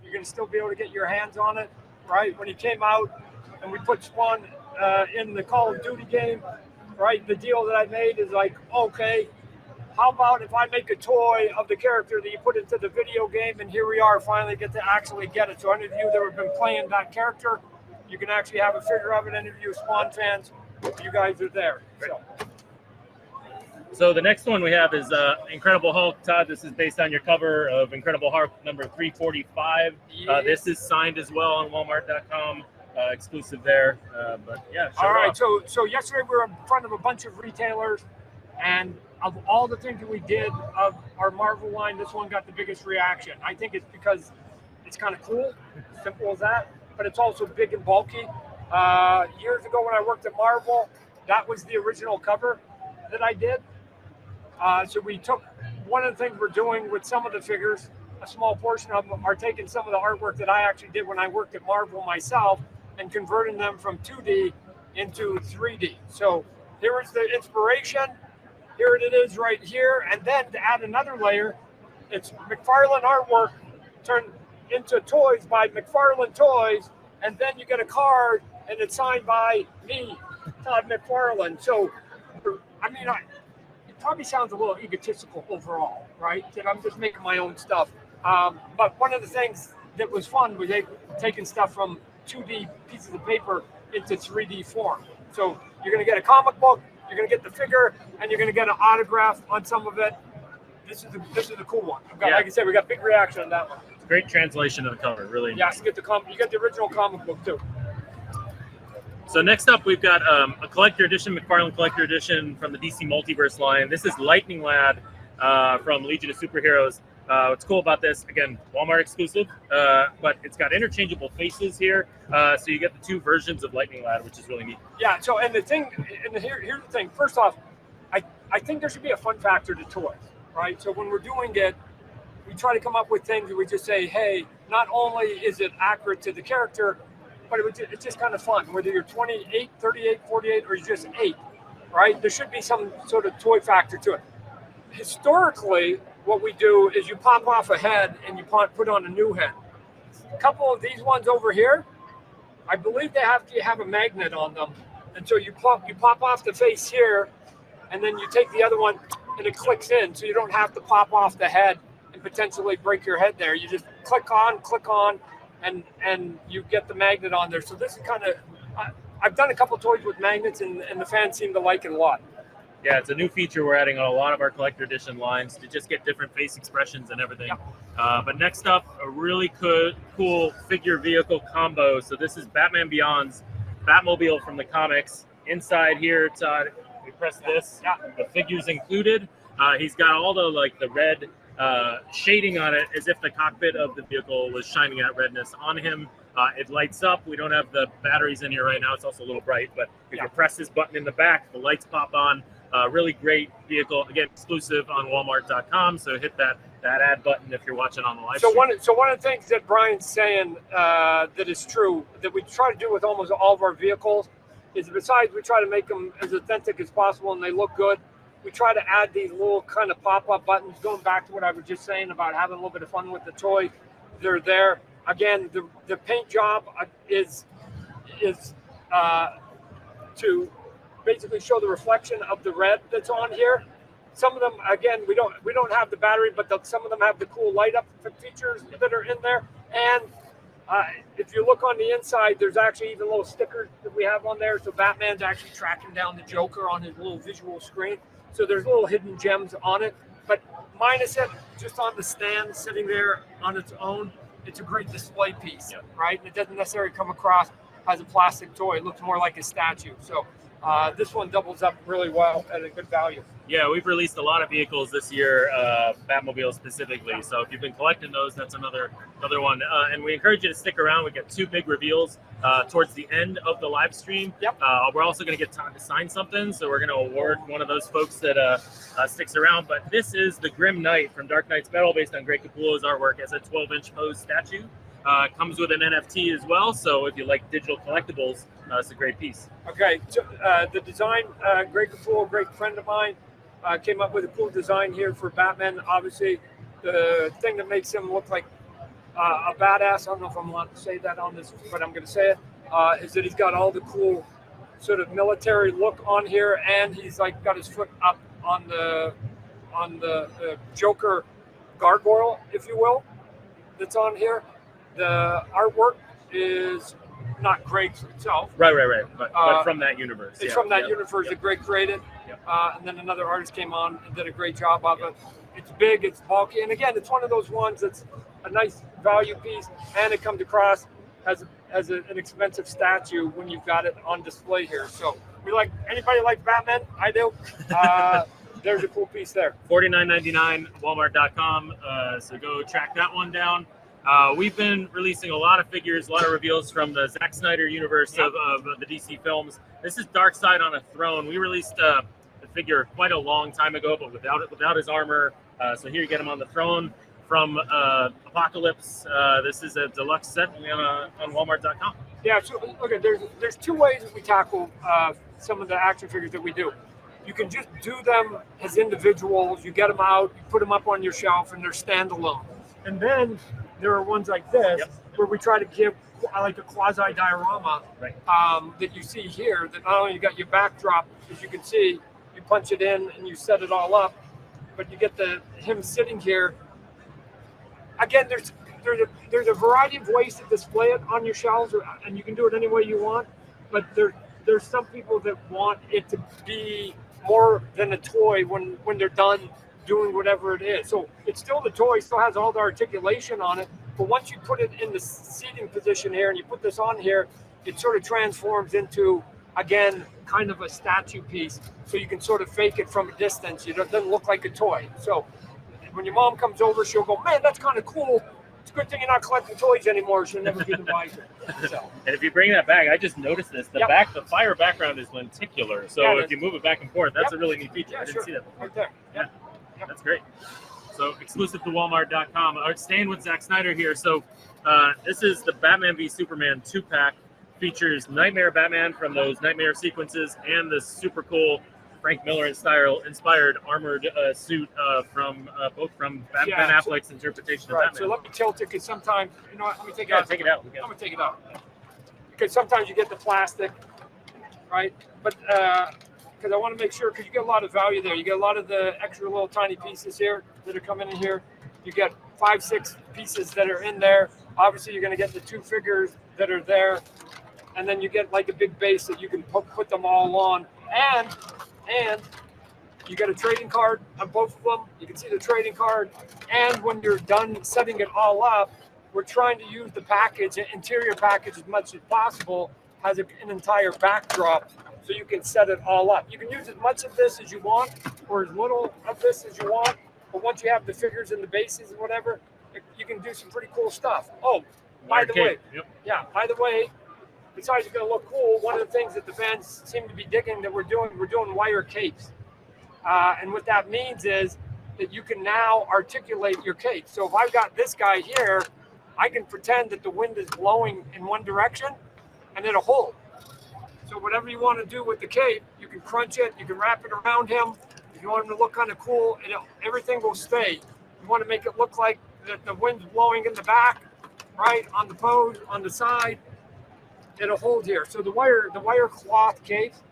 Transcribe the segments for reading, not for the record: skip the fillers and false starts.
You're going to still be able to get your hands on it, right? When he came out and we put Spawn in the Call of Duty game, right? The deal that I made is like, okay, how about if I make a toy of the character that you put into the video game, and here we are, finally get to actually get it. So any of you that have been playing that character, you can actually have a figure of it. Any of you Spawn fans, you guys are there. So the next one we have is Incredible Hulk. Todd, this is based on your cover of Incredible Hulk number 345. This is signed as well on Walmart.com, exclusive there. But yeah, all right. So yesterday we were in front of a bunch of retailers, and of all the things that we did of our Marvel line, this one got the biggest reaction. I think it's because it's kind of cool, simple as that, but it's also big and bulky. Years ago when I worked at Marvel, that was the original cover that I did. So we took one of the things we're doing with some of the figures, a small portion of them are taking some of the artwork that I actually did when I worked at Marvel myself and converting them from 2D into 3D. So here is the inspiration. Here it is right here. And then to add another layer, it's McFarlane artwork turned into toys by McFarlane Toys. And then you get a card and it's signed by me, Todd Mcfarlane. So, I mean, it probably sounds a little egotistical overall, right? That I'm just making my own stuff. But one of the things that was fun was taking stuff from 2D pieces of paper into 3D form. So you're going to get a comic book, you're going to get the figure, and you're going to get an autograph on some of it. This is a cool one. Like I said, we got big reaction on that one. Great translation of the cover, really. Yeah, you get the original comic book too. So next up, we've got a collector edition, McFarlane collector edition from the DC Multiverse line. This is Lightning Lad from Legion of Superheroes. What's cool about this, again, Walmart exclusive, but it's got interchangeable faces here, so you get the two versions of Lightning Lad, which is really neat. Yeah. So here's the thing. First off, I think there should be a fun factor to toys, right? So when we're doing it, we try to come up with things that we just say, hey, not only is it accurate to the character, but it's just kind of fun, whether you're 28, 38, 48, or you're just 8, right? There should be some sort of toy factor to it. Historically, what we do is you pop off a head and you put on a new head. A couple of these ones over here, I believe they have to have a magnet on them. And so you pop off the face here, and then you take the other one and it clicks in, so you don't have to pop off the head and potentially break your head there. You just click on, and you get the magnet on there. So this is kind of, I've done a couple toys with magnets, and the fans seem to like it a lot. Yeah, it's a new feature we're adding on a lot of our collector edition lines to just get different face expressions and everything. Yep. But next up, a really cool figure vehicle combo. So this is Batman Beyond's Batmobile from the comics. Inside here, Todd, we press this. Yeah. The figure's included. He's got all the red shading on it, as if the cockpit of the vehicle was shining that redness on him. It lights up. We don't have the batteries in here right now. It's also a little bright, but if you press this button in the back, the lights pop on. Really great vehicle. Again, exclusive on Walmart.com. So hit that ad button if you're watching on the live stream. So one of the things that Brian's saying that is true, that we try to do with almost all of our vehicles, is besides we try to make them as authentic as possible and they look good, we try to add these little kind of pop-up buttons, going back to what I was just saying about having a little bit of fun with the toy. They're there. Again, the paint job is to basically show the reflection of the red that's on here. Some of them, again, we don't have the battery, but some of them have the cool light up features that are in there. And if you look on the inside, there's actually even little stickers that we have on there. So Batman's actually tracking down the Joker on his little visual screen. So there's little hidden gems on it. But minus it, just on the stand, sitting there on its own, it's a great display piece, right? And it doesn't necessarily come across as a plastic toy. It looks more like a statue. So this one doubles up really well at a good value. Yeah, we've released a lot of vehicles this year, Batmobile specifically. So if you've been collecting those, that's another one. And we encourage you to stick around. We got 2 big reveals towards the end of the live stream. Yep. We're also going to get time to sign something, so we're going to award one of those folks that sticks around. But this is the Grim Knight from Dark Knight's Metal, based on Greg Capullo's artwork, as a 12-inch pose statue. Comes with an NFT as well, so if you like digital collectibles, it's a great piece. Okay, so the design, Greg Capullo, great friend of mine, came up with a cool design here for Batman. Obviously, the thing that makes him look like a badass. I don't know if I'm allowed to say that on this, but I'm going to say it. Is that he's got all the cool sort of military look on here, and he's like got his foot up on the Joker gargoyle, if you will, that's on here. The artwork is not Greg himself. Right. But from that universe. It's from that universe that Greg created. Yep. And then another artist came on and did a great job of it. It's big, it's bulky, and again, it's one of those ones that's a nice value piece, and it comes across as an expensive statue when you've got it on display here. So anybody like Batman? I do. There's a cool piece there. $49.99, Walmart.com. So go track that one down. We've been releasing a lot of figures, a lot of reveals from the Zack Snyder universe of the DC films. This is Darkseid on a throne. We released the figure quite a long time ago, but without his armor. So here you get him on the throne from Apocalypse. This is a deluxe set on Walmart.com. Yeah, so okay, there's two ways that we tackle some of the action figures that we do. You can just do them as individuals. You get them out, you put them up on your shelf, and they're standalone. And then there are ones like this where we try to give like a quasi diorama that you see here. That not only you got your backdrop, as you can see, you punch it in and you set it all up, but you get him sitting here. Again, there's a variety of ways to display it on your shelves, and you can do it any way you want. But there's some people that want it to be more than a toy when they're done doing whatever it is. So it's still the toy, still has all the articulation on it. But once you put it in the seating position here and you put this on here, it sort of transforms into, again, kind of a statue piece. So you can sort of fake it from a distance. It doesn't look like a toy. So when your mom comes over, she'll go, man, that's kind of cool. It's a good thing you're not collecting toys anymore. She'll never be the wiser. So. And if you bring that back, I just noticed this. The fire background is lenticular. So if you move it back and forth, that's a really neat feature. I didn't see that before. Right there. Yeah. That's great. So exclusive to Walmart.com. Staying with Zack Snyder here. So this is the Batman v Superman 2-pack. Features Nightmare Batman from those Nightmare sequences and this super cool Frank Miller inspired armored suit from Ben Affleck's interpretation of Batman. So let me tilt it, because sometimes, you know what, let me take it out. Take it out. I'm going to take it out. Because sometimes you get the plastic, right? But because I want to make sure, because you get a lot of value there. You get a lot of the extra little tiny pieces here that are coming in here. You get 5-6 pieces that are in there. Obviously, you're going to get the 2 figures that are there. And then you get like a big base that you can put them all on. And you get a trading card on both of them. You can see the trading card. And when you're done setting it all up, we're trying to use the package, interior package, as much as possible, has an entire backdrop, so you can set it all up. You can use as much of this as you want, or as little of this as you want. But once you have the figures and the bases and whatever, you can do some pretty cool stuff. Oh, by the way, besides it's going to look cool, one of the things that the fans seem to be digging that we're doing wire capes. And what that means is that you can now articulate your cape. So if I've got this guy here, I can pretend that the wind is blowing in one direction and it'll hold. So whatever you want to do with the cape, you can crunch it, you can wrap it around him. If you want him to look kind of cool, everything will stay. You want to make it look like that the wind's blowing in the back, right, on the pose, on the side, it'll hold here. So the wire cloth capes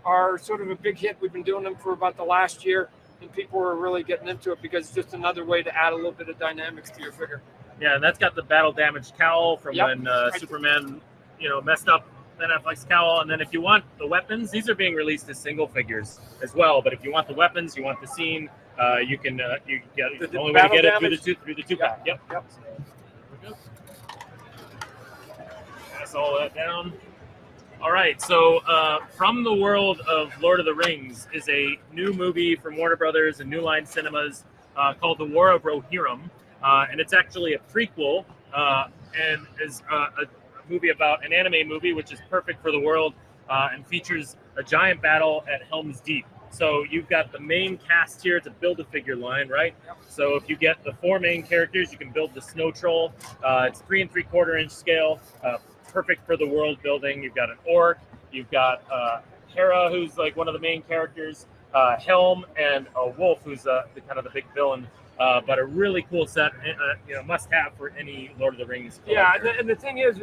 are sort of a big hit. We've been doing them for about the last year, and people are really getting into it because it's just another way to add a little bit of dynamics to your figure. Yeah, and that's got the battle damaged cowl from when Superman, messed up Ben Affleck's cowl. And then if you want the weapons, these are being released as single figures as well. But if you want the weapons, you want the scene, you can get the only way to get it through the 2-pack. Yep. So, there we go. Pass all that down. All right, so From the World of Lord of the Rings is a new movie from Warner Brothers and New Line Cinemas called The War of Rohirrim. And it's actually a prequel and is a movie about an anime movie, which is perfect for the world and features a giant battle at Helm's Deep. So you've got the main cast here. It's a Build-A-Figure line, right? Yep. So if you get the 4 main characters, you can build the Snow Troll. It's 3 3/4 inch scale, perfect for the world building. You've got an orc. You've got Hera, who's like one of the main characters, Helm, and a wolf, who's the kind of the big villain but a really cool set, must have for any Lord of the Rings collector. Yeah, and the thing is,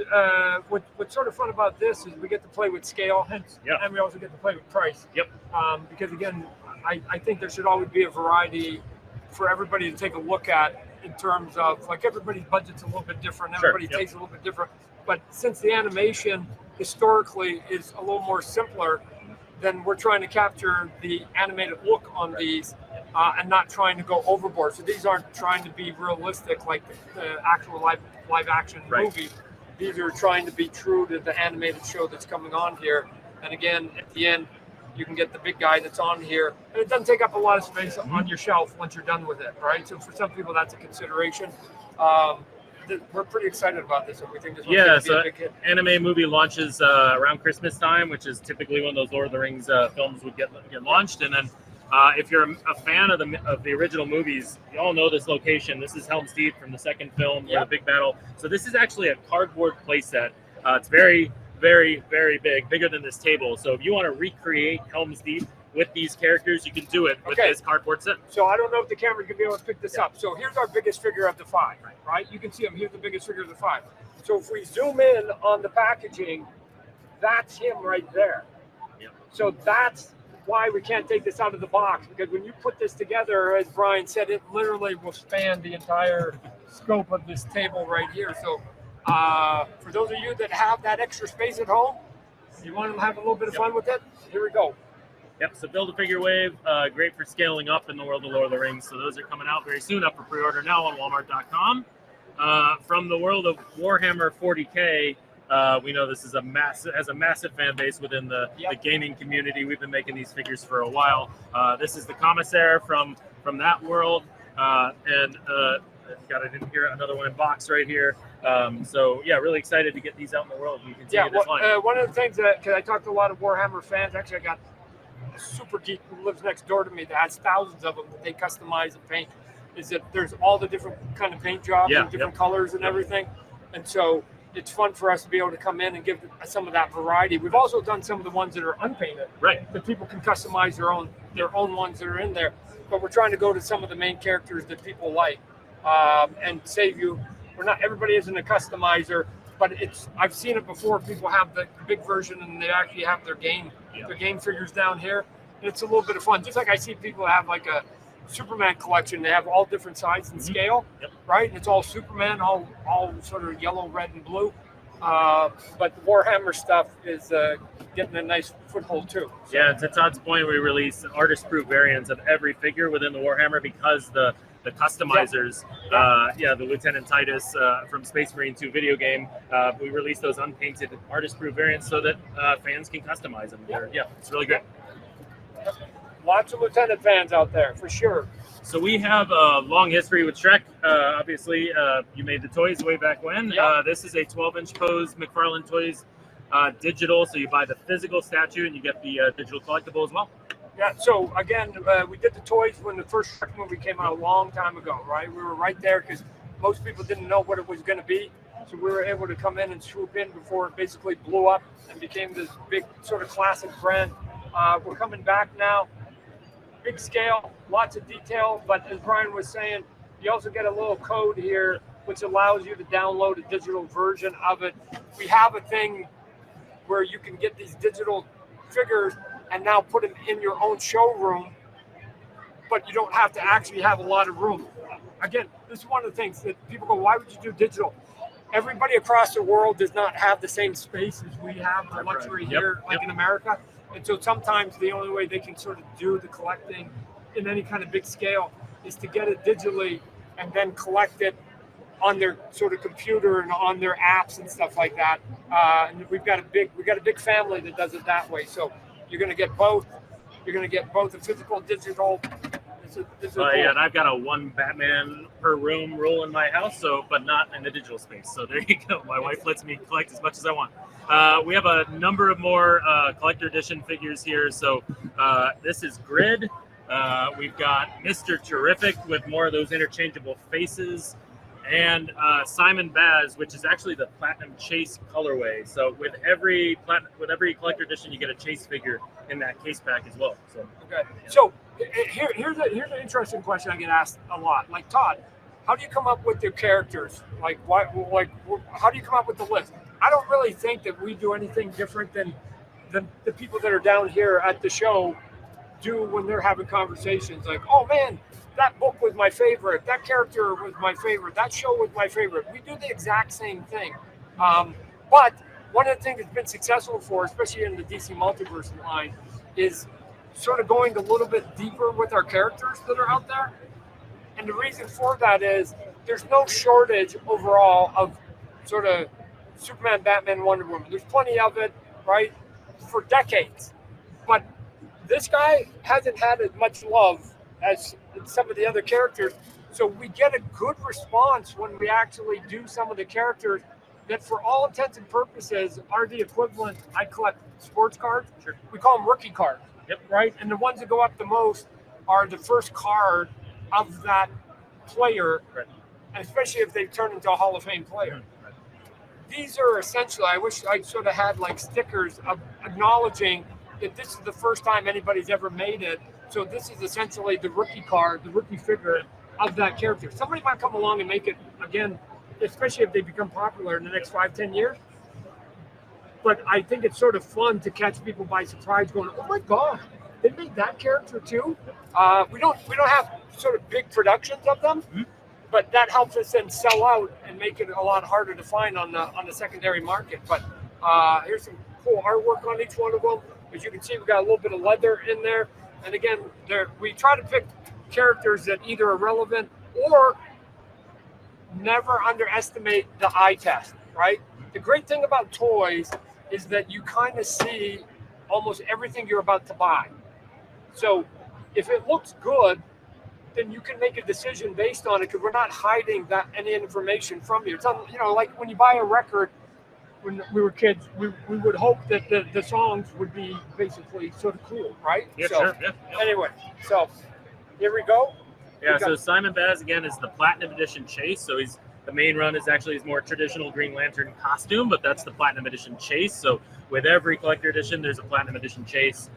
what's sort of fun about this is we get to play with scale, hence, and we also get to play with price. Yep. Because again, I think there should always be a variety for everybody to take a look at in terms of, like, everybody's budget's a little bit different, everybody takes a little bit different. But since the animation historically is a little more simpler, then we're trying to capture the animated look on these and not trying to go overboard. So these aren't trying to be realistic like the actual live action movie. These are trying to be true to the animated show that's coming on here. And again, at the end, you can get the big guy that's on here. And it doesn't take up a lot of space on your shelf once you're done with it, right? So for some people, that's a consideration. We're pretty excited about this, and we think this one's going to be a big hit. Anime movie launches around Christmas time, which is typically when those Lord of the Rings films would get launched. And then if you're a fan of the original movies, you all know this location. This is Helm's Deep from the second film, the big battle. So this is actually a cardboard playset. It's very, very, very big, bigger than this table. So if you want to recreate Helm's Deep with these characters, you can do it with this cardboard set. So I don't know if the camera can be able to pick this up. So here's our biggest figure of the 5, right? You can see him. Here's the biggest figure of the 5. So if we zoom in on the packaging, that's him right there. So that's why we can't take this out of the box, because when you put this together, as Brian said, it literally will span the entire scope of this table right here. So for those of you that have that extra space at home, you want to have a little bit of fun with it, here we go. Yep, so Build-A-Figure Wave, great for scaling up in the world of Lord of the Rings. So those are coming out very soon, up for pre-order now on Walmart.com. From the world of Warhammer 40K, we know this is has a massive fan base within the gaming community. We've been making these figures for a while. This is the Commissaire from that world, and got it in here, another one in box right here. So yeah, really excited to get these out in the world. You can see this line. One of the things that, because I talked to a lot of Warhammer fans, actually I got a super geek who lives next door to me that has thousands of them that they customize and paint, is that there's all the different kind of paint jobs and different colors and everything. And so it's fun for us to be able to come in and give some of that variety. We've also done some of the ones that are unpainted, that people can customize their own ones that are in there. But we're trying to go to some of the main characters that people like and save you. Everybody isn't a customizer, but I've seen it before. People have the big version and they actually have their game figures down here. And it's a little bit of fun. Just like I see people have like a Superman collection. They have all different sizes and scale, right? And it's all Superman, all sort of yellow, red, and blue. But the Warhammer stuff is getting a nice foothold too. So. Yeah, to Todd's point, we release artist-proof variants of every figure within the Warhammer because the customizers, the Lieutenant Titus from Space Marine 2 video game, we release those unpainted artist-proof variants so that fans can customize them. It's really great. Lots of Lieutenant fans out there, for sure. So we have a long history with Shrek. Obviously, you made the toys way back when. This is a 12-inch pose McFarlane Toys digital, so you buy the physical statue and you get the digital collectible as well. Yeah, so again, we did the toys when the first Shrek movie came out a long time ago, right? We were right there because most people didn't know what it was going to be. So we were able to come in and swoop in before it basically blew up and became this big sort of classic brand. We're coming back now. Big scale, lots of detail, but as Brian was saying, you also get a little code here which allows you to download a digital version of it. We have a thing where you can get these digital figures and now put them in your own showroom, but you don't have to actually have a lot of room. Again, this is one of the things that people go, why would you do digital? Everybody across the world does not have the same space as we have, the luxury here, in America. And so sometimes the only way they can sort of do the collecting in any kind of big scale is to get it digitally and then collect it on their sort of computer and on their apps and stuff like that. And we've got a big family that does it that way. So you're going to get both. You're going to get both the physical, digital. And I've got a one Batman per room rule in my house, but not in the digital space. So there you go. My wife lets me collect as much as I want. We have a number of more collector edition figures here. So this is Grid. We've got Mr. Terrific with more of those interchangeable faces. And Simon Baz, which is actually the Platinum Chase colorway. So with every collector edition, you get a Chase figure in that case pack as well. So okay. So here's an interesting question I get asked a lot. Like, Todd, how do you come up with the characters? Like, why? Like, how do you come up with the list? I don't really think that we do anything different than the people that are down here at the show do when they're having conversations. Like, oh man, that book was my favorite. That character was my favorite. That show was my favorite. We do the exact same thing. But one of the things that's been successful for, especially in the DC Multiverse line, is sort of going a little bit deeper with our characters that are out there. And the reason for that is there's no shortage overall of sort of Superman, Batman, Wonder Woman. There's plenty of it, right, for decades. But this guy hasn't had as much love as some of the other characters. So we get a good response when we actually do some of the characters that, for all intents and purposes, are the equivalent. I collect sports cards. Sure. We call them rookie cards. Yep. Right? And the ones that go up the most are the first card of that player, right, and especially if they turn into a Hall of Fame player. Right. These are essentially, I wish I sort of had like stickers of acknowledging that this is the first time anybody's ever made it. So this is essentially the rookie card, the rookie figure of that character. Somebody might come along and make it again, especially if they become popular in the next 5-10 years. But I think it's sort of fun to catch people by surprise going, oh my God, they made that character too? We don't have sort of big productions of them, but that helps us then sell out and make it a lot harder to find on the secondary market. But here's some cool artwork on each one of them. As you can see, we've got a little bit of leather in there. And again, we try to pick characters that either are relevant or never underestimate the eye test, right? The great thing about toys is that you kind of see almost everything you're about to buy. So if it looks good, then you can make a decision based on it, because we're not hiding that any information from you. It's like when you buy a record, when we were kids, we would hope that the songs would be basically sort of cool, right? Yeah, so, sure. Yeah. Anyway, so here we go. Yeah, so Simon Baz, again, is the Platinum Edition Chase. So the main run is actually his more traditional Green Lantern costume, but that's the Platinum Edition Chase. So with every collector edition, there's a Platinum Edition Chase.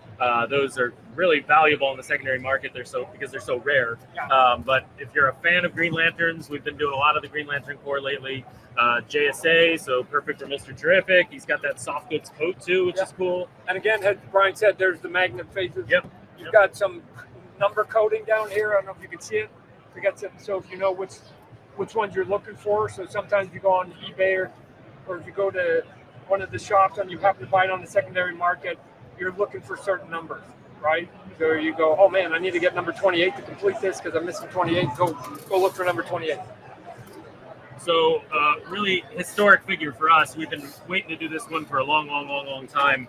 Those are really valuable in the secondary market. Because they're so rare. Yeah. But if you're a fan of Green Lanterns, we've been doing a lot of the Green Lantern Corps lately. JSA, so perfect for Mr. Terrific. He's got that soft goods coat too, which is cool. And again, as Brian said, there's the magnet faces. Yep. You've got some number coding down here. I don't know if you can see it. We got some, so if you know which ones you're looking for. So sometimes you go on eBay or if you go to one of the shops and you happen to buy it on the secondary market, you're looking for certain numbers, right? So you go, oh man, I need to get number 28 to complete this because I'm missing 28. Go look for number 28. So really historic figure for us. We've been waiting to do this one for a long time.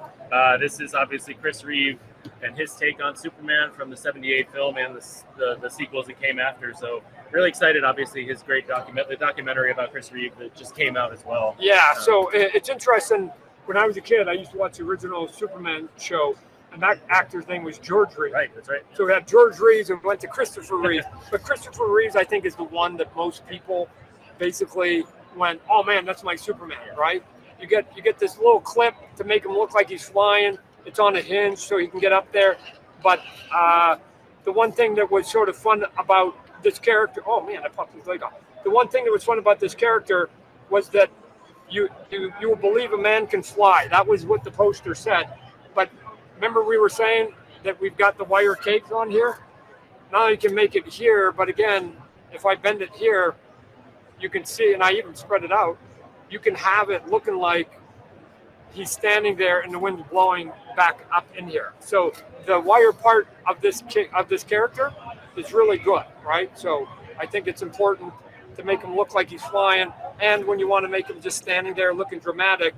This is obviously Chris Reeve and his take on Superman from the 78 film and the sequels that came after. So really excited, obviously, his great documentary about Chris Reeve that just came out as well. Yeah, so it's interesting. When I was a kid, I used to watch the original Superman show, and that actor's name was George Reeves. Right, that's right. So we had George Reeves and we went to Christopher Reeves. But Christopher Reeves, I think, is the one that most people basically went, oh man, that's my Superman, right? You get this little clip to make him look like he's flying. It's on a hinge so he can get up there. But the one thing that was sort of fun about this character, oh man, I popped his leg off. The one thing that was fun about this character was that you will believe a man can fly. That was what the poster said. But remember we were saying that we've got the wire capes on here? Now you can make it here, but again, if I bend it here, you can see, and I even spread it out, you can have it looking like he's standing there and the wind's blowing back up in here. So the wire part of this character is really good, right? So I think it's important to make him look like he's flying. And when you want to make him just standing there looking dramatic,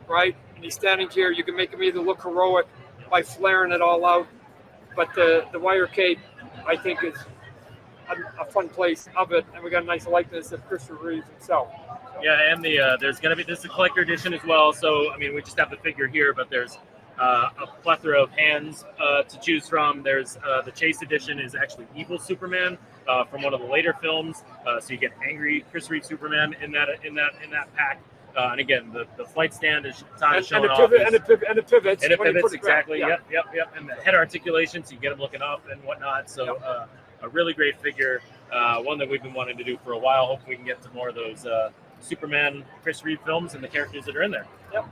right? And he's standing here, you can make him either look heroic by flaring it all out. But the wire cape, I think, is a fun place of it. And we got a nice likeness of Christopher Reeves himself. Yeah, and there's going to be, this is a collector edition as well. So, I mean, we just have the figure here, but there's a plethora of hands to choose from. There's the Chase edition is actually Evil Superman from one of the later films, so you get angry Chris Reeve Superman in that pack. And again, the flight stand is Todd is showing off. And it pivots. And it pivots, exactly. Yeah. Yep. And the head articulation, so you get him looking up and whatnot. So a really great figure, one that we've been wanting to do for a while. Hopefully we can get to more of those Superman, Chris Reeve films and the characters that are in there. Yep.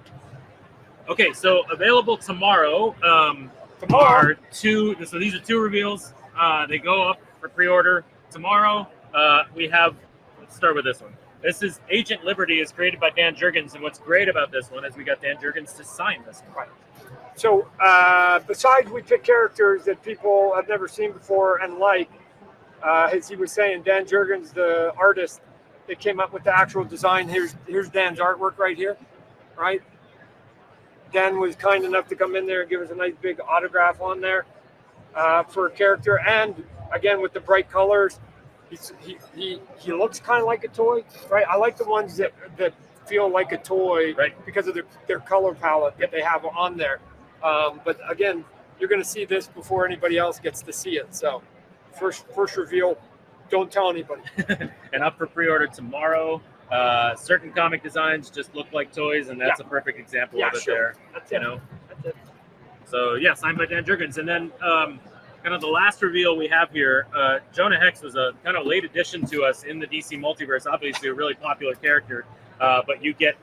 Okay, so available tomorrow. Are two. So these are two reveals. They go up for pre-order tomorrow. Let's start with this one. This is Agent Liberty, is created by Dan Jurgens, and what's great about this one is we got Dan Jurgens to sign this one. Right. So besides we pick characters that people have never seen before and like, as he was saying, Dan Jurgens, the artist that came up with the actual design. Here's Dan's artwork right here, right? Dan was kind enough to come in there and give us a nice big autograph on there for a character, and again with the bright colors. He looks kind of like a toy, right? I like the ones that feel like a toy, right, because of their color palette that they have on there. But again, you're going to see this before anybody else gets to see it. So first reveal, don't tell anybody. And up for pre-order tomorrow. Certain comic designs just look like toys, and that's a perfect example of it there. That's it. That's it. So signed by Dan Jurgens. And then kind of the last reveal we have here, Jonah Hex was a kind of late addition to us in the DC multiverse, obviously a really popular character, but you get,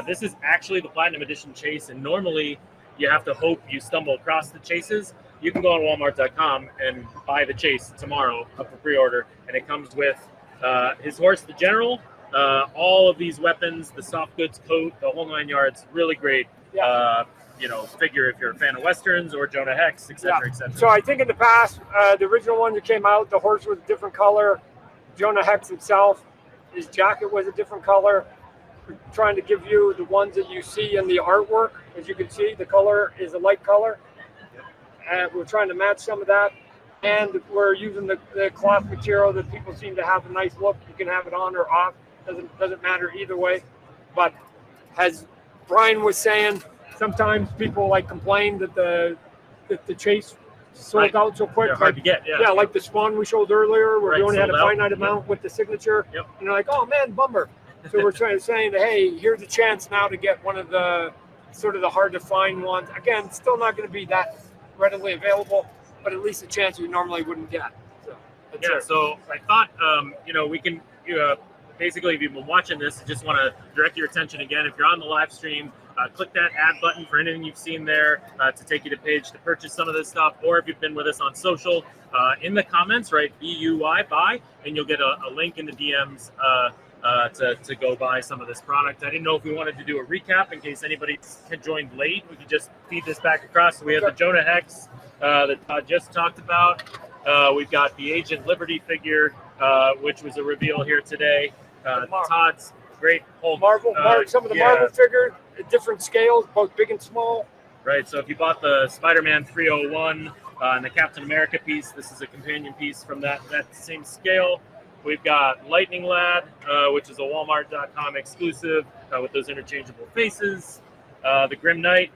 this is actually the Platinum Edition Chase, and normally you have to hope you stumble across the chases. You can go on Walmart.com and buy the Chase tomorrow up for pre-order, and it comes with his horse, the General, all of these weapons, the soft goods coat, the whole 9 yards, really great. Figure if you're a fan of Westerns or Jonah Hex, etc., etc. So I think in the past, the original one that came out, the horse was a different color. Jonah Hex himself, his jacket was a different color. We're trying to give you the ones that you see in the artwork. As you can see, the color is a light color. And we're trying to match some of that. And we're using the cloth material that people seem to have a nice look. You can have it on or off. Doesn't matter either way. But as Brian was saying, sometimes people complain that the Chase sold out so quick. They're hard to get. Yeah, like the Spawn we showed earlier, where we only had a finite amount with the signature. Yep. And you're like, oh man, bummer. So we're saying that, hey, here's a chance now to get one of the sort of the hard to find ones. Again, still not going to be that readily available, but at least a chance you normally wouldn't get. So So I thought, we can basically, if you've been watching this, just want to direct your attention again. If you're on the live stream, click that add button for anything you've seen there to take you to page to purchase some of this stuff. Or if you've been with us on social, in the comments, write BUY buy, and you'll get a link in the DMs to go buy some of this product. I didn't know if we wanted to do a recap in case anybody had joined late. We could just feed this back across. So we have the Jonah Hex that Todd just talked about. We've got the Agent Liberty figure, which was a reveal here today. Todd's great Hulk. Marvel, some of the Marvel figures at different scales, both big and small. Right, so if you bought the Spider-Man 301 and the Captain America piece, this is a companion piece from that same scale. We've got Lightning Lad, which is a Walmart.com exclusive with those interchangeable faces. The Grim Knight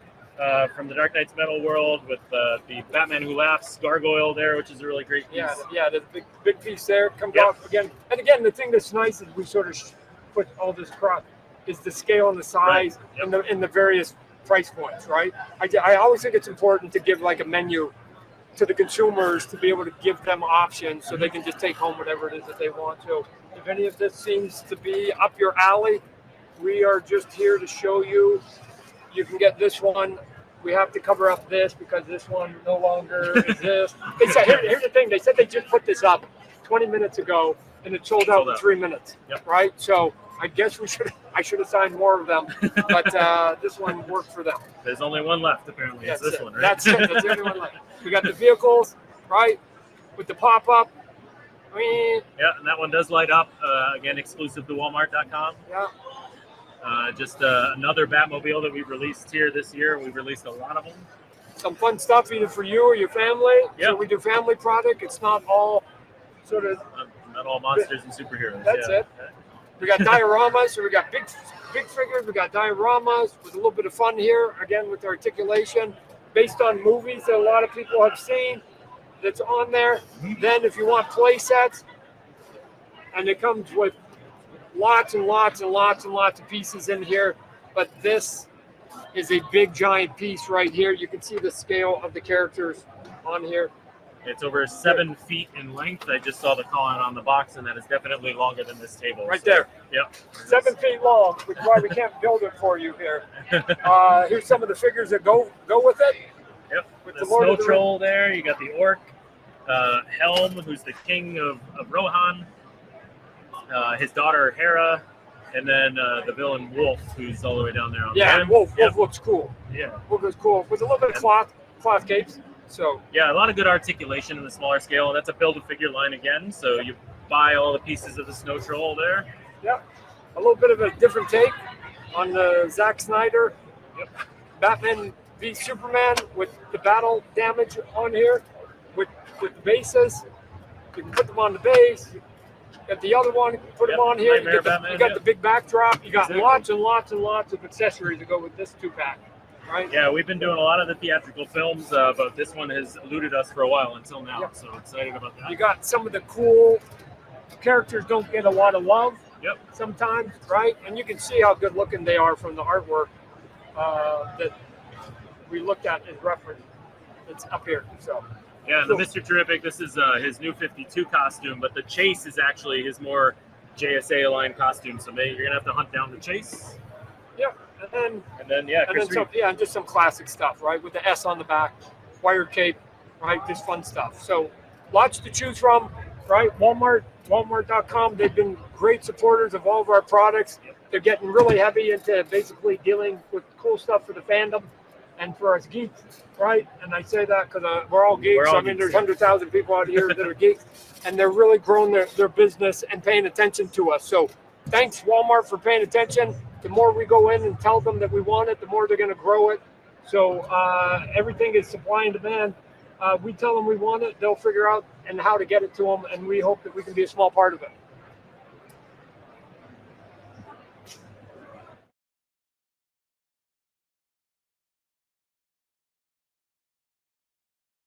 from the Dark Knight's Metal world with the Batman Who Laughs Gargoyle there, which is a really great piece. Yeah, the big piece there comes off again. And again, the thing that's nice is we sort of put all this across is the scale and the size and the various price points, right? I always think it's important to give a menu to the consumers to be able to give them options so they can just take home whatever it is that they want to. If any of this seems to be up your alley, we are just here to show you. You can get this one. We have to cover up this because this one no longer exists. They said, here's the thing. They said they just put this up 20 minutes ago, and it sold out in 3 minutes, right? So I guess I should have signed more of them, but this one worked for them. There's only one left, apparently. It's this one, right? That's it. That's the only one left. We got the vehicles, right, with the pop-up. Yeah, and that one does light up. Again, exclusive to Walmart.com. Yeah. Just another Batmobile that we've released here this year. We've released a lot of them. Some fun stuff either for you or your family. Yeah. So we do family product. It's not all sort of... Not all monsters and superheroes. That's it. We got dioramas, so we got big figures. We got dioramas with a little bit of fun here, again, with the articulation. based on movies that a lot of people have seen that's on there. Then if you want play sets, and it comes with lots and lots and lots and lots of pieces in here, but this is a big giant piece right here. You can see the scale of the characters on here. It's over 7 feet in length. I just saw the calling on the box, and that is definitely longer than this table. Right there. Yep. 7 feet long, which is why we can't build it for you here. Here's some of the figures that go with it. Yep. With The Lord snow of the troll there. You got the orc, Helm, who's the king of Rohan. His daughter Hera, and then the villain Wolf, who's all the way down there on the end. Wolf looks cool. Yeah. Wolf looks cool. With a little bit of cloth capes. So yeah, a lot of good articulation in the smaller scale, and that's a build-a-figure line again. So you buy all the pieces of the snow troll there. yeah, a little bit of a different take on the Zack Snyder Batman v Superman with the battle damage on here with the bases. You can put them on the base. Got the other one, put them on here. Nightmare Batman, You got the big backdrop. You got Exactly. lots and lots and lots of accessories to go with this 2-pack. Right? Yeah, we've been doing a lot of the theatrical films, but this one has eluded us for a while until now. Yep. So excited about that. You got some of the cool characters don't get a lot of love Yep. sometimes, right? And you can see how good looking they are from the artwork that we looked at as reference. It's up here. So Yeah, and the Mr. Terrific, this is his new 52 costume, but the Chase is actually his more JSA aligned costume. So maybe you're gonna have to hunt down the Chase. yeah, and then Chris Reeve. and just some classic stuff, right? With the S on the back, wire cape, right? Just fun stuff. So lots to choose from, right? Walmart.com. They've been great supporters of all of our products. They're getting really heavy into basically dealing with cool stuff for the fandom and for us geeks, right? And I say that because we're all geeks. We're all I mean, geeks, there's 100,000 people out here that are geeks, and they're really growing their business and paying attention to us. So thanks, Walmart, for paying attention. The more we go in and tell them that we want it, the more they're going to grow it. So everything is supply and demand. We tell them we want it, they'll figure out and how to get it to them, and we hope that we can be a small part of it.